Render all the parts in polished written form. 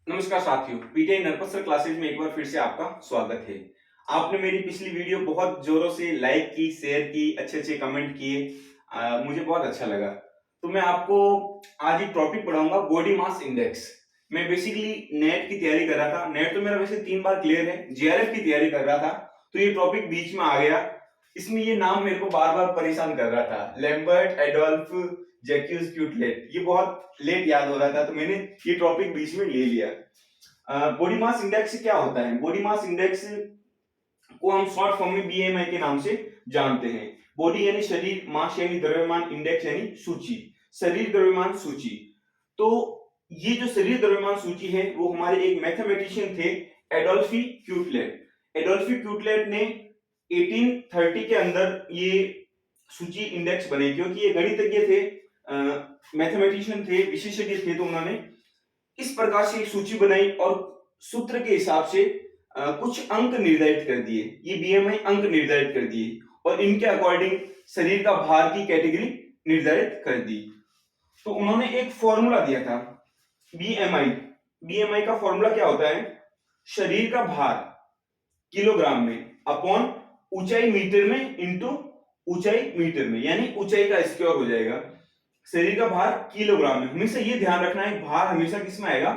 नमस्कार साथियों, PTI Narpat classes में एक बार फिर से आपका स्वागत है। आपने मेरी पिछली वीडियो बहुत जोरों से लाइक की, शेयर की, अच्छे-अच्छे कमेंट किए। मुझे बहुत अच्छा लगा। तो मैं आपको आज एक टॉपिक पढ़ाऊंगा, बॉडी मास इंडेक्स। मैं बेसिकली नेट की तैयारी कर रहा था। नेट तो मेरा वैसे 3 बार क्लियर है। जीआरएफ की तैयारी कर रहा था, तो ये टॉपिक बीच में आ गया। इसमें ये नाम मेरे को बार-बार परेशान कर रहा था, लैम्बर्ट एडोल्फ जैक्यूज क्यूटलेट। ये बहुत लेट याद हो रहा था, तो मैंने ये टॉपिक बीच में ले लिया। बॉडी मास इंडेक्स क्या होता है? बॉडी मास इंडेक्स को हम शॉर्ट फॉर्म में बीएमआई के नाम से जानते हैं। बॉडी यानी शरीर, मास यानी द्रव्यमान, इंडेक्स यानी सूची, शरीर द्रव्यमान सूची। तो ये जो शरीर द्रव्यमान सूची है वो हमारे एक मैथमेटिशियन थे, एडोल्फी क्यूटलेट। एडोल्फी क्यूटलेट ने 1830 के अंदर ये सूची इंडेक्स बनाई, क्योंकि ये गणितज्ञ थे, मैथमेटिशियन थे, विशेषज्ञ थे। तो उन्होंने इस प्रकार से एक सूची बनाई और सूत्र के हिसाब से कुछ अंक निर्धारित कर दिए। ये बीएमआई अंक निर्धारित कर दिए और इनके अकॉर्डिंग शरीर का भार की कैटेगरी निर्धारित कर दी। तो उन्होंने एक फॉर्मूला दिया था बीएमआई। बीएमआई का फॉर्मूला क्या होता है? शरीर का भार किलोग्राम में अपॉन ऊंचाई मीटर में इंटू ऊंचाई मीटर में, यानी ऊंचाई का स्क्वायर हो जाएगा। शरीर का भार किलोग्राम में। हमेशा ये ध्यान रखना है, भार हमेशा किस में आएगा?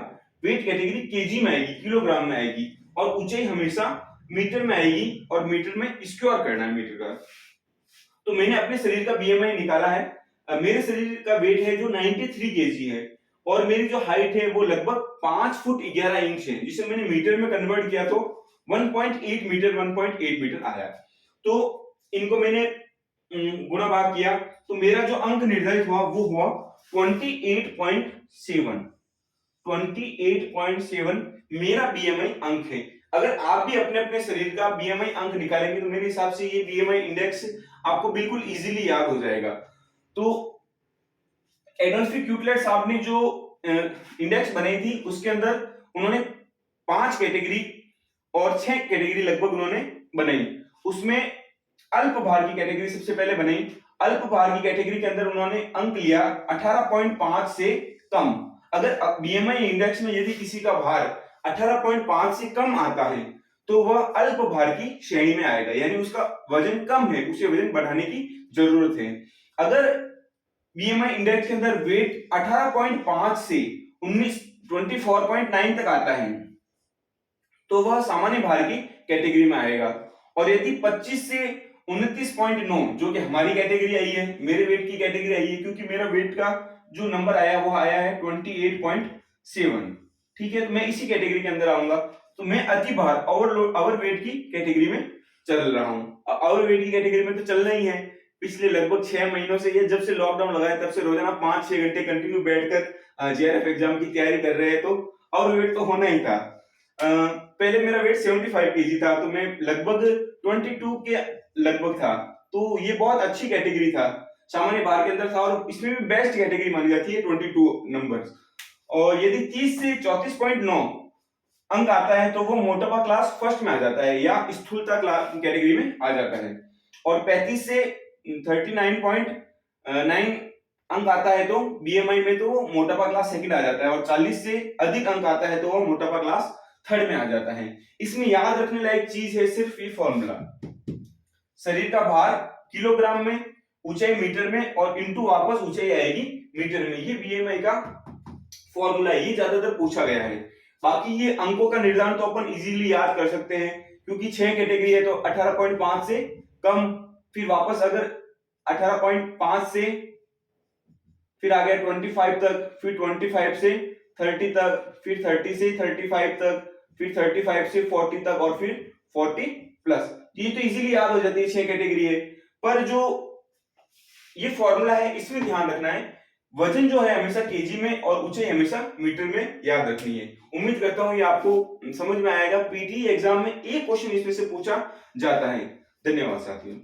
वेट कैटेगरी केजी में आएगी, किलोग्राम में आएगी, और ऊंचाई हमेशा मीटर में आएगी और मीटर में स्क्वायर करना है मीटर का। तो मैंने अपने शरीर का बीएमआई निकाला है। मेरे शरीर का वेट है जो 93 केजी है और मेरी जो हाइट है वो लगभग 5 फुट 11 इंच है, जिसे मैंने मीटर में कन्वर्ट किया तो 1.8 मीटर 1.8 मीटर आया। तो इनको मैंने गुणा भाग किया, तो मेरा जो अंक निर्धारित हुआ वो हुआ 28.7। 28.7 मेरा बीएमआई अंक है। अगर आप भी अपने अपने शरीर का बीएमआई अंक निकालेंगे तो मेरे हिसाब से ये बीएमआई इंडेक्स आपको बिल्कुल इजीली याद हो जाएगा। तो एडोल्फी क्यूटलेट साहब ने जो इंडेक्स बनाई थी उसके अंदर उन्होंने 5 कैटेगरी और 6 कैटेगरी लगभग उन्होंने बनाई। उसमें अल्प भार की कैटेगरी सबसे पहले बनाई। अल्प भार की कैटेगरी के अंदर उन्होंने अंक लिया 18.5 से कम। अगर बीएमआई इंडेक्स में यदि किसी का भार 18.5 से कम आता है तो वह अल्प भार की श्रेणी में आएगा, यानी उसका वजन कम है, उसे वजन बढ़ाने की जरूरत है। अगर बीएमआई इंडेक्स के अंदर वेट 18.5 से 24.9 तक आता है तो वह सामान्य भार की कैटेगरी में आएगा। और यदि 25 से 29.9 जो कि हमारी कैटेगरी आई है, मेरे वेट की कैटेगरी आई है, क्योंकि मेरा वेट का जो नंबर आया वो आया है 28.7, ठीक है, तो मैं इसी कैटेगरी के अंदर आऊंगा। तो मैं अति भार, ओवर वेट की कैटेगरी में चल रहा हूं। ओवर वेट की कैटेगरी में तो चलना ही है। पिछले लगभग 6 महीनों से, ये जब से लॉकडाउन लगा है तब से रोजाना 5-6 घंटे कंटिन्यू बैठकर जीआरएफ एग्जाम की तैयारी कर रहे हैं, तो ओवर वेट तो होना ही था। पहले मेरा वेट 75 केजी था, तो मैं लगभग 22 के लगभग था। तो ये बहुत अच्छी कैटेगरी था, सामान्य भार के अंदर था, और इसमें भी बेस्ट कैटेगरी मानी जाती है 22 नंबर। और यदि 30 से 34.9 अंक आता है तो वो मोटापा क्लास फर्स्ट में आ जाता है या स्थूलता क्लास कैटेगरी में आ जाता है। और 35 से 39.9 अंक आता है तो बीएमआई में तो वो मोटापा क्लास सेकंड आ जाता है। और 40 से अधिक अंक आता है तो वो मोटापा क्लास थर्ड में आ जाता है। इसमें याद रखने लायक चीज है सिर्फ ये फॉर्मूला, शरीर का भार किलोग्राम में, ऊंचाई मीटर में, और इंटू वापस ऊंचाई आएगी मीटर में। ये बीएमआई का फॉर्मूला है, ये ज्यादातर पूछा गया है। बाकी ये अंकों का निर्धारण तो अपन इजीली याद कर सकते हैं, क्योंकि 6 कैटेगरी है तो 18.5 से कम, फिर वापस अगर 18.5 से फिर आ गया 25 तक, फिर 25 से 30 तक, फिर 30 से 35 तक, फिर 35 से 40 तक, और फिर 40 प्लस। ये तो इजीली याद हो जाती है, 6 कैटेगरी है। पर जो ये फॉर्मूला है इसमें ध्यान रखना है, वजन जो है हमेशा केजी में और ऊंचाई हमेशा मीटर में याद रखनी है। उम्मीद करता हूं ये आपको समझ में आएगा। पीटी एग्जाम में एक क्वेश्चन इसमें से पूछा जाता है। धन्यवाद साथियों।